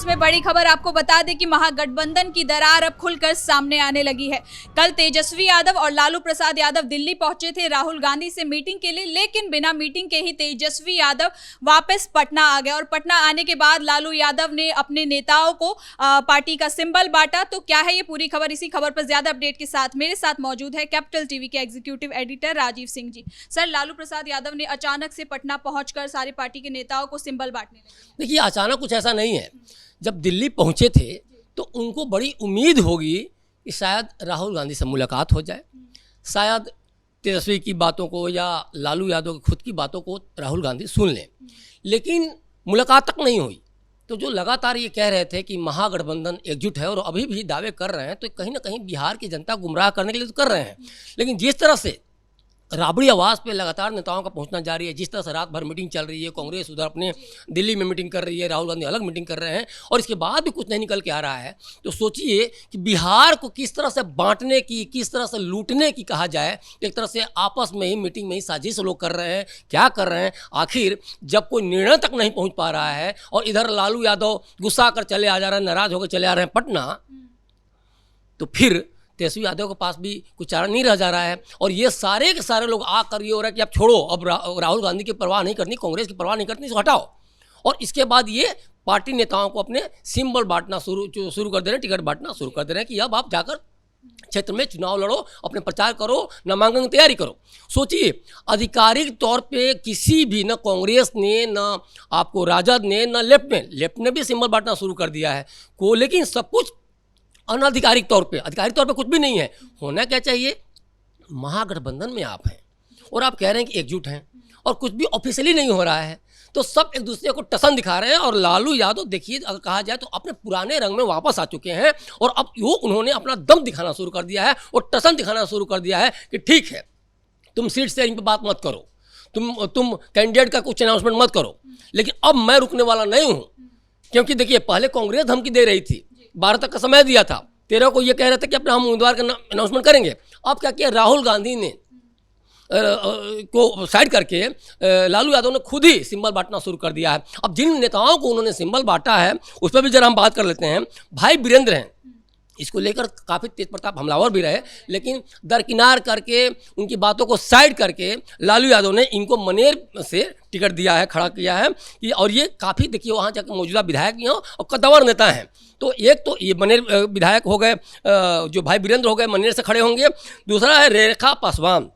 News में बड़ी खबर आपको बता दें कि महागठबंधन की दरार अब खुलकर सामने आने लगी है। कल तेजस्वी यादव और लालू प्रसाद यादव दिल्ली पहुंचे थे राहुल गांधी से मीटिंग के लिए, लेकिन बिना मीटिंग के ही तेजस्वी यादव वापस पटना आ गए और पटना आने के बाद लालू यादव ने अपने नेताओं को पार्टी का सिंबल बांटा। तो क्या है ये पूरी खबर, इसी खबर पर ज्यादा अपडेट के साथ मेरे साथ मौजूद है कैपिटल टीवी के executive editor Rajiv Singh ji. Sir, Lalu Prasad Yadav ने अचानक से पटना पहुंचकर सारी पार्टी के नेताओं को सिंबल बांटने लगे। देखिए, अचानक कुछ ऐसा नहीं है। जब दिल्ली पहुंचे थे तो उनको बड़ी उम्मीद होगी कि शायद राहुल गांधी से मुलाकात हो जाए, शायद तेजस्वी की बातों को या लालू यादव की खुद की बातों को राहुल गांधी सुन लें, लेकिन मुलाकात तक नहीं हुई। तो जो लगातार ये कह रहे थे कि महागठबंधन एकजुट है और अभी भी दावे कर रहे हैं, तो कहीं ना कहीं बिहार की जनता गुमराह करने के लिए तो कर रहे हैं, लेकिन जिस तरह से राबड़ी आवाज़ पे लगातार नेताओं का पहुंचना जारी है, जिस तरह से रात भर मीटिंग चल रही है, कांग्रेस उधर अपने दिल्ली में मीटिंग कर रही है, राहुल गांधी अलग मीटिंग कर रहे हैं और इसके बाद भी कुछ नहीं निकल के आ रहा है, तो सोचिए कि बिहार को किस तरह से बांटने की, किस तरह से लूटने की कहा जाए, एक तरह से आपस में ही मीटिंग में ही साजिश लोग कर रहे हैं। क्या कर रहे हैं आखिर, जब कोई निर्णय तक नहीं पहुँच पा रहा है और इधर लालू यादव गुस्सा कर चले आ जा रहे हैं, नाराज होकर चले आ रहे हैं पटना, तो फिर तेजस्वी यादव के पास भी कुछ चारा नहीं रह जा रहा है। और ये सारे के सारे लोग आकर ये हो रहा है कि आप छोड़ो, अब राहुल गांधी की परवाह नहीं करनी, कांग्रेस की परवाह नहीं करनी, इसको हटाओ। और इसके बाद ये पार्टी नेताओं को अपने सिंबल बांटना शुरू कर दे रहे हैं, टिकट बांटना शुरू कर दे रहे हैं कि अब आप जाकर क्षेत्र में चुनाव लड़ो, अपने प्रचार करो, नामांकन की तैयारी करो। सोचिए, आधिकारिक तौर पे किसी भी, न कांग्रेस ने, न आपको राजद ने, न लेफ्ट ने भी सिंबल बांटना शुरू कर दिया है को, लेकिन सब कुछ अनाधिकारिक तौर पे, आधिकारिक तौर पे कुछ भी नहीं है। होना क्या चाहिए, महागठबंधन में आप हैं और आप कह रहे हैं कि एकजुट हैं और कुछ भी ऑफिशियली नहीं हो रहा है, तो सब एक दूसरे को टसन दिखा रहे हैं। और लालू यादव देखिए, अगर कहा जाए तो अपने पुराने रंग में वापस आ चुके हैं और अब वो उन्होंने अपना दम दिखाना शुरू कर दिया है और टसन दिखाना शुरू कर दिया है कि ठीक है, तुम सीट शेयरिंग पर बात मत करो, तुम कैंडिडेट का कुछ अनाउंसमेंट मत करो, लेकिन अब मैं रुकने वाला नहीं हूँ। क्योंकि देखिए, पहले कांग्रेस धमकी दे रही थी, 12 तक का समय दिया था, 13 को ये कह रहे थे कि अपना हम उम्मीदवार का अनाउंसमेंट करेंगे। अब क्या किया, राहुल गांधी ने को साइड करके लालू यादव ने खुद ही सिंबल बांटना शुरू कर दिया है। अब जिन नेताओं को उन्होंने सिंबल बांटा है उस पर भी जरा हम बात कर लेते हैं। भाई वीरेंद्र हैं, इसको लेकर काफ़ी तेज प्रताप हमलावर भी रहे, लेकिन दरकिनार करके, उनकी बातों को साइड करके लालू यादव ने इनको मनेर से टिकट दिया है, खड़ा किया है कि, और ये काफ़ी देखिए वहाँ जाकर मौजूदा विधायक भी हैं और कद्दावर नेता हैं। तो एक तो ये मनेर विधायक हो गए, जो भाई वीरेंद्र हो गए, मनेर से खड़े होंगे। दूसरा है रेखा पासवान,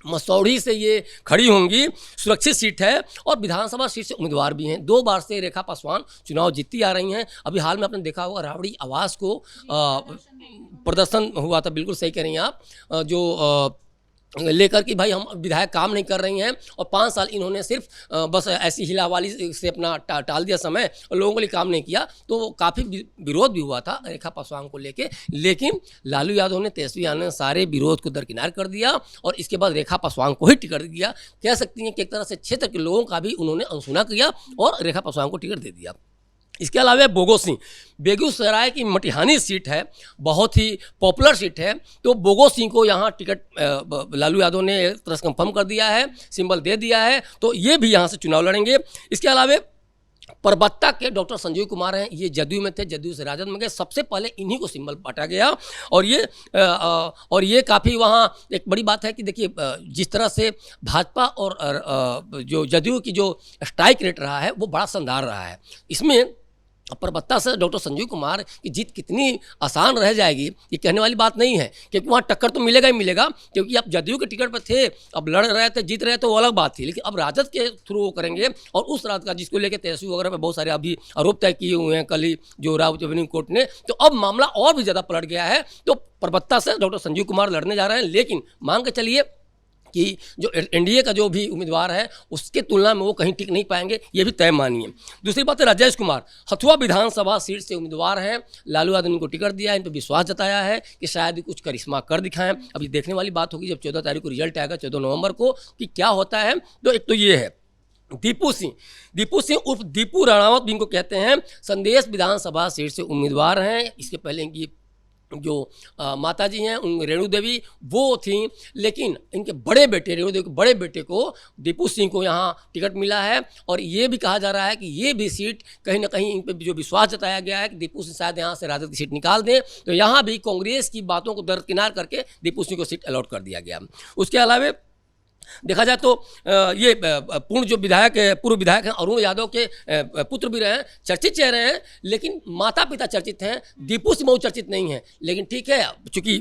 मसौढ़ी से ये खड़ी होंगी, सुरक्षित सीट है और विधानसभा सीट से उम्मीदवार भी हैं। 2 बार से रेखा पासवान चुनाव जीतती आ रही हैं। अभी हाल में आपने देखा होगा राबड़ी आवाज़ को प्रदर्शन हुआ था, बिल्कुल सही कह रही हैं आप, जो लेकर कि भाई हम विधायक काम नहीं कर रही हैं और 5 साल इन्होंने सिर्फ बस ऐसी हिलावाली से अपना टाल दिया समय और लोगों के लिए काम नहीं किया। तो काफ़ी विरोध भी हुआ था रेखा पासवान को लेके, लेकिन लालू यादव ने, तेजस्वी यादव ने सारे विरोध को दरकिनार कर दिया और इसके बाद रेखा पासवान को ही टिकट दिया। कह सकती हैं कि एक तरह से क्षेत्र के लोगों का भी उन्होंने अनसुना किया और रेखा पासवान को टिकट दे दिया। इसके अलावा बोगो सिंह, बेगूसराय की मटिहानी सीट है, बहुत ही पॉपुलर सीट है, तो बोगो सिंह को यहाँ टिकट लालू यादव ने एक तरह से कंफर्म कर दिया है, सिंबल दे दिया है, तो ये भी यहाँ से चुनाव लड़ेंगे। इसके अलावा परबत्ता के डॉक्टर संजीव कुमार हैं, ये जदयू में थे, जदयू से राजद में गए, सबसे पहले इन्हीं को सिंबल बांटा गया। और ये काफ़ी वहाँ एक बड़ी बात है कि देखिए, जिस तरह से भाजपा और जो जदयू की जो स्ट्राइक रेट रहा है वो बड़ा शानदार रहा है। इसमें परबत्ता से डॉक्टर संजीव कुमार की जीत कितनी आसान रह जाएगी ये कहने वाली बात नहीं है, क्योंकि वहाँ टक्कर तो मिलेगा ही मिलेगा, क्योंकि आप जदयू के टिकट पर थे, अब लड़ रहे थे, जीत रहे थे, वो अलग बात थी, लेकिन अब राजद के थ्रू वो करेंगे। और उस रात का जिसको लेकर तेजस्वी वगैरह पे बहुत सारे अभी आरोप तय किए हुए हैं कल ही जो सुप्रीम कोर्ट ने, तो अब मामला और भी ज़्यादा पलट गया है। तो परबत्ता से डॉक्टर संजीव कुमार लड़ने जा रहे हैं, लेकिन मान के चलिए कि जो एनडीए का जो भी उम्मीदवार है उसके तुलना में वो कहीं टिक नहीं पाएंगे, ये भी तय मानिए। दूसरी बात है राजेश कुमार, हथुआ विधानसभा सीट से उम्मीदवार हैं, लालू यादव ने इनको टिकट दिया है, इन पर विश्वास जताया है कि शायद कुछ करिश्मा कर दिखाएं। अभी देखने वाली बात होगी जब 14 तारीख को रिजल्ट आएगा, 14 नवंबर को, कि क्या होता है। तो एक तो ये है दीपू सिंह उर्फ दीपू राणावत भी इनको कहते हैं, संदेश विधानसभा सीट से उम्मीदवार हैं। इसके पहले इनकी जो माता जी हैं उन रेणु देवी वो थी, लेकिन इनके बड़े बेटे रेणु देवी के बड़े बेटे को दीपू सिंह को यहाँ टिकट मिला है। और ये भी कहा जा रहा है कि ये भी सीट कहीं ना कहीं इन पर जो विश्वास जताया गया है कि दीपू सिंह शायद यहाँ से राजद की सीट निकाल दें, तो यहाँ भी कांग्रेस की बातों को दरकिनार करके दीपू सिंह को सीट अलॉट कर दिया गया। उसके अलावा देखा जाए तो ये पूर्व विधायक हैं अरुण यादव के पुत्र भी रहे हैं, चर्चित चेहरे हैं, लेकिन माता पिता चर्चित हैं, दीपू सिंह बहुत चर्चित नहीं है। लेकिन ठीक है, चूंकि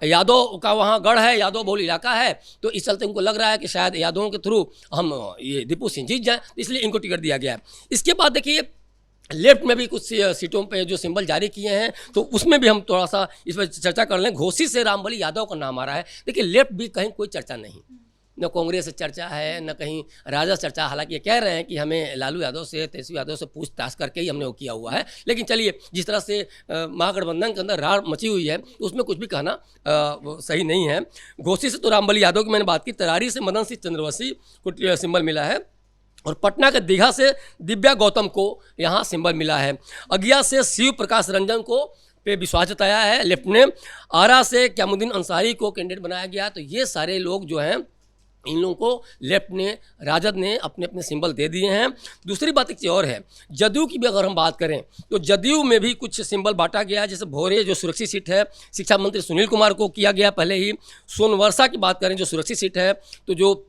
यादव का वहाँ गढ़ है, यादव बहुल इलाका है, तो इस चलते उनको लग रहा है कि शायद यादवों के थ्रू हम ये दीपू सिंह जीत जाएँ, इसलिए इनको टिकट दिया गया है। इसके बाद देखिए लेफ्ट में भी कुछ सीटों पे जो सिंबल जारी किए हैं, तो उसमें भी हम थोड़ा सा इस पर चर्चा कर लें। घोसी से रामबली यादव का नाम आ रहा है। देखिए लेफ्ट भी कहीं कोई चर्चा नहीं, न कांग्रेस से चर्चा है, न कहीं राजद चर्चा। हालांकि ये कह रहे हैं कि हमें लालू यादव से, तेजस्वी यादव से पूछताछ करके ही हमने वो किया हुआ है। लेकिन चलिए, जिस तरह से महागठबंधन के अंदर रार मची हुई है, उसमें कुछ भी कहना सही नहीं है। घोसी से तो रामबली यादव की मैंने बात की, तरारी से मदन सिंह चंद्रवंशी को सिंबल मिला है, और पटना के दीघा से दिव्या गौतम को यहाँ सिंबल मिला है। अगिया से शिव प्रकाश रंजन को पे विश्वास जताया है लेफ्ट ने। आरा से क्यामुद्दीन अंसारी को कैंडिडेट बनाया गया। तो ये सारे लोग जो हैं, इन लोगों को लेफ्ट ने, राजद ने अपने अपने सिंबल दे दिए हैं। दूसरी बात एक चीज़ और है, जदयू की भी अगर हम बात करें तो जदयू में भी कुछ सिंबल बांटा गया है। जैसे भोरे जो सुरक्षित सीट है, शिक्षा मंत्री सुनील कुमार को किया गया पहले ही। सोनवर्षा की बात करें जो सुरक्षित सीट है, तो जो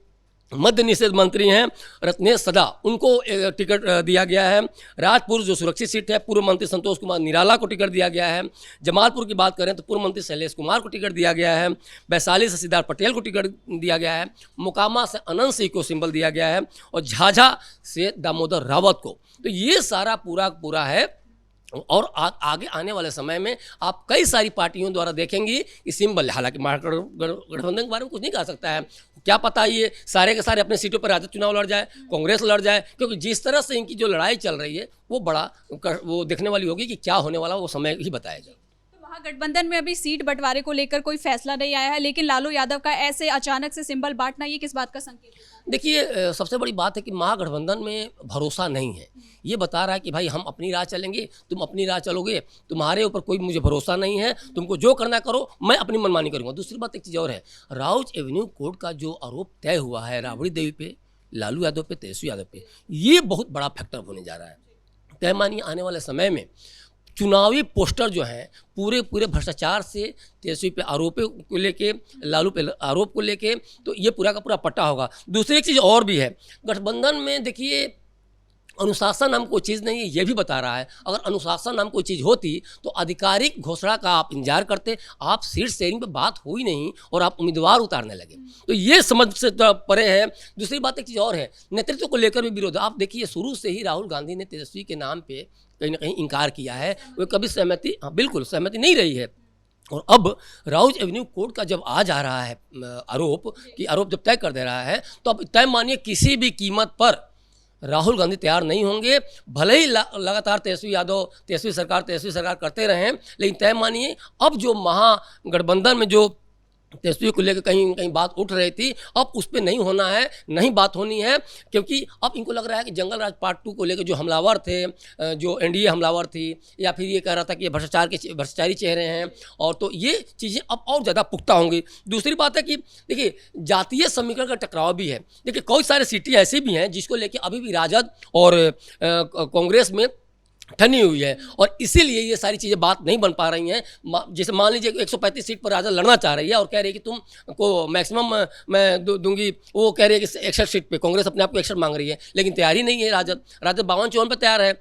मद्य निषेध मंत्री हैं रत्नेश सदा, उनको टिकट दिया गया है। राजपुर जो सुरक्षित सीट है, पूर्व मंत्री संतोष कुमार निराला को टिकट दिया गया है। जमालपुर की बात करें तो पूर्व मंत्री शैलेश कुमार को टिकट दिया गया है। वैशाली से सिद्धार्थ पटेल को टिकट दिया गया है। मोकामा से अनंत सिंह को सिंबल दिया गया है, और झाझा से दामोदर रावत को। तो ये सारा पूरा है। और आगे आने वाले समय में आप कई सारी पार्टियों द्वारा देखेंगी कि सिंबल, हालांकि महागठबंधन के बारे में कुछ नहीं कह सकता है, क्या पता ये सारे के सारे अपने सीटों पर राजद चुनाव लड़ जाए, कांग्रेस लड़ जाए, क्योंकि जिस तरह से इनकी जो लड़ाई चल रही है वो देखने वाली होगी कि क्या होने वाला वो समय ही बताएगा। महागठबंधन में अभी सीट बंटवारे को लेकर कोई फैसला नहीं आया है, लेकिन लालू यादव का ऐसे अचानक से सिंबल बांटना, ये किस बात का संकेत है? देखिए, सबसे बड़ी बात है कि महागठबंधन में भरोसा नहीं है। ये बता रहा है कि भाई हम अपनी राह चलेंगे, तुम अपनी राह चलोगे, तुम्हारे ऊपर कोई मुझे भरोसा नहीं है, तुमको जो करना करो, मैं अपनी मनमानी करूँगा। दूसरी बात एक चीज़ और है, राउज एवेन्यू कोर्ट का जो आरोप तय हुआ है राबड़ी देवी पे, लालू यादव पे, तेजस्वी यादव पे, ये बहुत बड़ा फैक्टर होने जा रहा है। तय मानिए आने वाले समय में चुनावी पोस्टर जो हैं पूरे भ्रष्टाचार से, तेजस्वी पे आरोप को लेके, लालू पे आरोप को लेके, तो ये पूरा का पूरा पट्टा होगा। दूसरी एक चीज़ और भी है, गठबंधन में देखिए अनुशासन नाम कोई चीज़ नहीं है, ये भी बता रहा है। अगर अनुशासन नाम कोई चीज़ होती तो आधिकारिक घोषणा का आप इंतजार करते, आप सीट शेयरिंग पे बात हुई नहीं और आप उम्मीदवार उतारने लगे, तो ये समझ से परे है। दूसरी बात एक चीज़ और है, नेतृत्व को लेकर भी विरोध। आप देखिए, शुरू से ही राहुल गांधी ने तेजस्वी के नाम पे कहीं ना कहीं इनकार किया है, वो कभी सहमति, बिल्कुल सहमति नहीं रही है। और अब राउज एवेन्यू कोर्ट का जब आ जा रहा है आरोप जब तय कर दे रहा है, तो अब तय मानिए किसी भी कीमत पर राहुल गांधी तैयार नहीं होंगे। भले ही लगातार तेजस्वी सरकार करते रहें, लेकिन तय मानिए अब जो महागठबंधन में जो तेजस्वी को लेकर कहीं बात उठ रही थी, अब उस पर नहीं होना है, नहीं बात होनी है, क्योंकि अब इनको लग रहा है कि जंगल राज पार्ट 2 को लेकर जो हमलावर थे, जो एनडीए हमलावर थी, या फिर ये कह रहा था कि ये भ्रष्टाचारी चेहरे हैं, और तो ये चीज़ें अब और ज़्यादा पुख्ता होंगी। दूसरी बात है कि देखिए, जातीय समीकरण का टकराव भी है। देखिए, कई सारे सीटें ऐसी भी हैं जिसको लेकर अभी भी राजद और कांग्रेस में ठनी हुई है, और इसीलिए ये सारी चीज़ें बात नहीं बन पा रही हैं। जैसे मान लीजिए 135 सीट पर राजद लड़ना चाह रही है और कह रही है कि तुमको मैक्सिमम मैं दूंगी, वो कह रही है कि 61 सीट पे, कांग्रेस अपने आप को 61 मांग रही है, लेकिन तैयारी नहीं है राजद 52-54 पर तैयार है,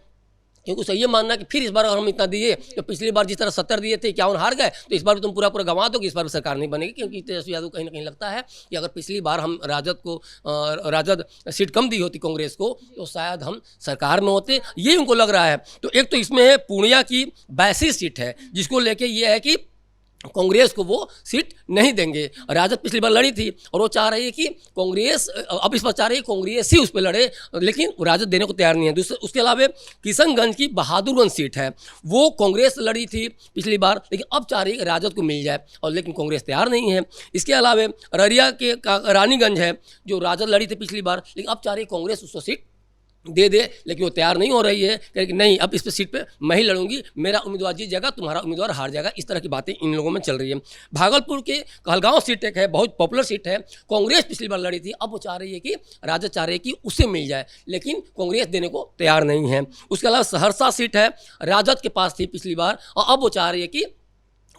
क्योंकि उसे ये मानना कि फिर इस बार अगर हम इतना दिए तो पिछली बार जिस तरह 70 दिए थे, 51 हार गए, तो इस बार भी तुम पूरा गंवा दोगे, इस बार भी सरकार नहीं बनेगी। क्योंकि तेजस्वी यादव कहीं ना कहीं लगता है कि अगर पिछली बार हम राजद सीट कम दी होती कांग्रेस को, तो शायद हम सरकार में होते, ये उनको लग रहा है। तो एक तो इसमें है पूर्णिया की 82 सीट है, जिसको लेके ये है कि कांग्रेस को वो सीट नहीं देंगे। राजद पिछली बार लड़ी थी और वो चाह रही है कि कांग्रेस, अब इस बार चाह रही है कांग्रेस ही उस पर लड़े, लेकिन राजद देने को तैयार नहीं है। उसके अलावा किशनगंज की बहादुरगंज सीट है, वो कांग्रेस लड़ी थी पिछली बार, लेकिन अब चाह रही है कि राजद को मिल जाए, और लेकिन कांग्रेस तैयार नहीं है। इसके अलावा अररिया के रानीगंज है, जो राजद लड़ी थी पिछली बार, लेकिन अब चाह रही है कांग्रेस उसको सीट दे दे, लेकिन वो तैयार नहीं हो रही है कि नहीं अब इस पे सीट पे मैं ही लड़ूंगी, मेरा उम्मीदवार जीत जाएगा, तुम्हारा उम्मीदवार हार जाएगा। इस तरह की बातें इन लोगों में चल रही है। भागलपुर के कहलगांव सीट एक है, बहुत पॉपुलर सीट है, कांग्रेस पिछली बार लड़ी थी, अब वो चाह रही है कि राजद चाह रही है कि उसे मिल जाए, लेकिन कांग्रेस देने को तैयार नहीं है। उसके अलावा सहरसा सीट है, राजद के पास थी पिछली बार, और अब वो चाह रही है कि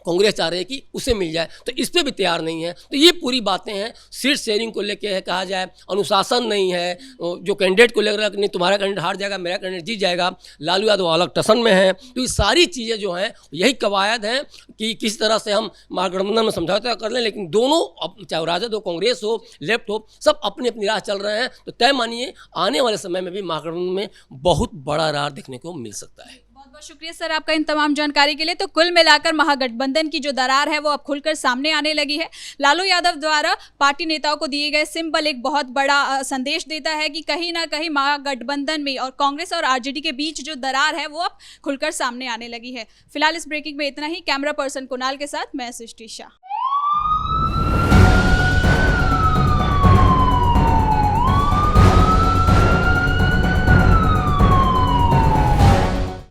कांग्रेस चाह रही है कि उसे मिल जाए, तो इस पर भी तैयार नहीं है। तो ये पूरी बातें हैं, सीट शेयरिंग को लेके है, कहा जाए अनुशासन नहीं है, जो कैंडिडेट को लेकर नहीं तुम्हारा कैंडिडेट हार जाएगा, मेरा कैंडिडेट जीत जाएगा, लालू यादव अलग टसन में है। तो ये सारी चीज़ें जो हैं यही कवायद हैं कि किस तरह से हम महागठबंधन में समझौता कर लें, लेकिन दोनों चाहे राजद हो, कांग्रेस हो, लेफ्ट हो, सब अपनी अपनी राह चल रहे हैं। तो तय मानिए आने वाले समय में भी महागठबंधन में बहुत बड़ा राह देखने को मिल सकता है। बहुत बहुत शुक्रिया सर आपका इन तमाम जानकारी के लिए। तो कुल मिलाकर महागठबंधन की जो दरार है वो अब खुलकर सामने आने लगी है। लालू यादव द्वारा पार्टी नेताओं को दिए गए सिंबल एक बहुत बड़ा संदेश देता है कि कहीं ना कहीं महागठबंधन में और कांग्रेस और आरजेडी के बीच जो दरार है वो अब खुलकर सामने आने लगी है। फिलहाल इस ब्रेकिंग में इतना ही। कैमरा पर्सन कुणाल के साथ मैं सृष्टि शाह।